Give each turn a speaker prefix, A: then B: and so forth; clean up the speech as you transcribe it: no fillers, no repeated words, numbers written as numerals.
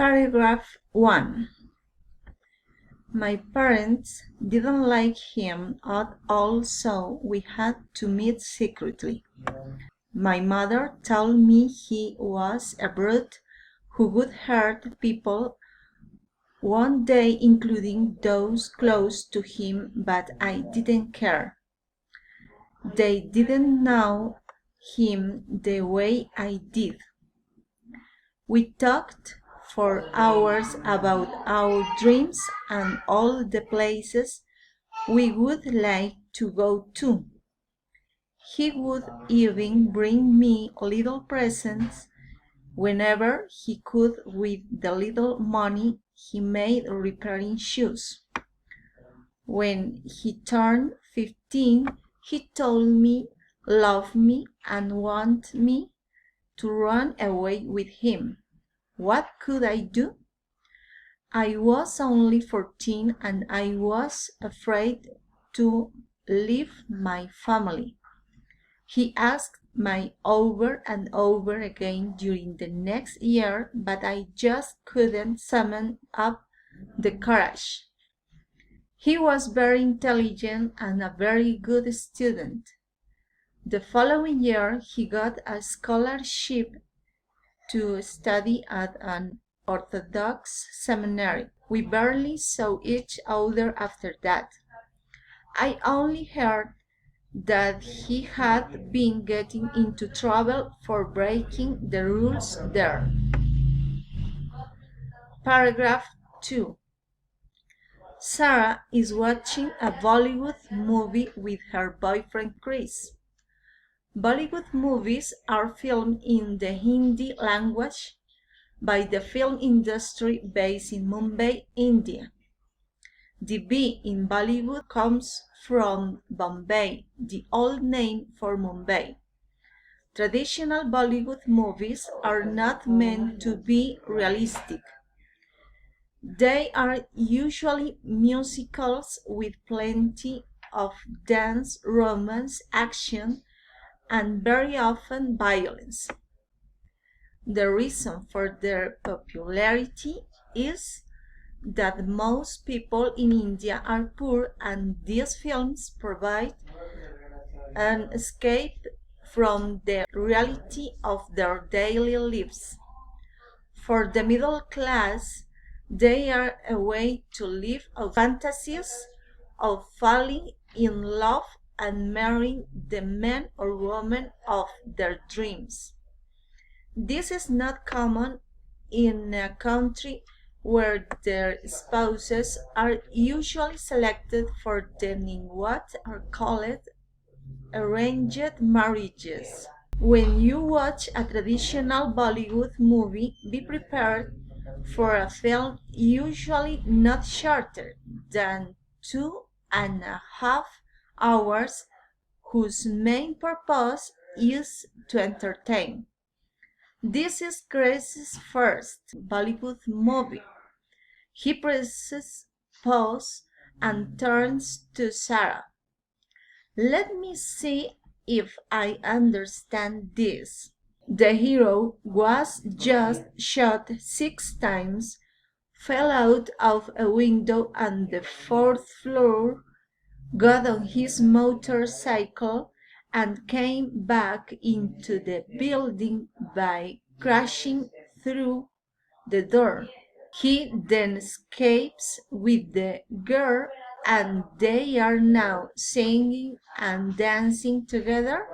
A: Paragraph 1. My parents didn't like him at all, so we had to meet secretly. My mother told me he was a brute who would hurt people one day, including those close to him, but I didn't care. They didn't know him the way I did. We talked for hours about our dreams and all the places we would like to go to. He would even bring me little presents whenever he could with the little money he made repairing shoes. When he turned 15, he told me, loved me, and wanted me to run away with him. What could I do? I was only 14 and I was afraid to leave my family. He asked me over and over again during the next year, but I just couldn't summon up the courage. He was very intelligent and a very good student. The following year, he got a scholarship to study at an Orthodox seminary. We barely saw each other after that. I only heard that he had been getting into trouble for breaking the rules there. Paragraph 2. Sarah is watching a Bollywood movie with her boyfriend Chris. Bollywood movies are filmed in the Hindi language by the film industry based in Mumbai, India. The B in Bollywood comes from Bombay, the old name for Mumbai. Traditional Bollywood movies are not meant to be realistic. They are usually musicals with plenty of dance, romance, action, and very often violence. The reason for their popularity is that most people in India are poor and these films provide an escape from the reality of their daily lives. For the middle class, they are a way to live out fantasies of falling in love and marrying the man or woman of their dreams. This is not common in a country where their spouses are usually selected for them in what are called arranged marriages. When you watch a traditional Bollywood movie, be prepared for a film usually not shorter than 2.5 hours, whose main purpose is to entertain. This is Chris's first Bollywood movie. He presses pause and turns to Sarah. Let me see if I understand this. The hero was just shot 6 times, fell out of a window on the 4th floor, got on his motorcycle, and came back into the building by crashing through the door. He then escapes with the girl and they are now singing and dancing together.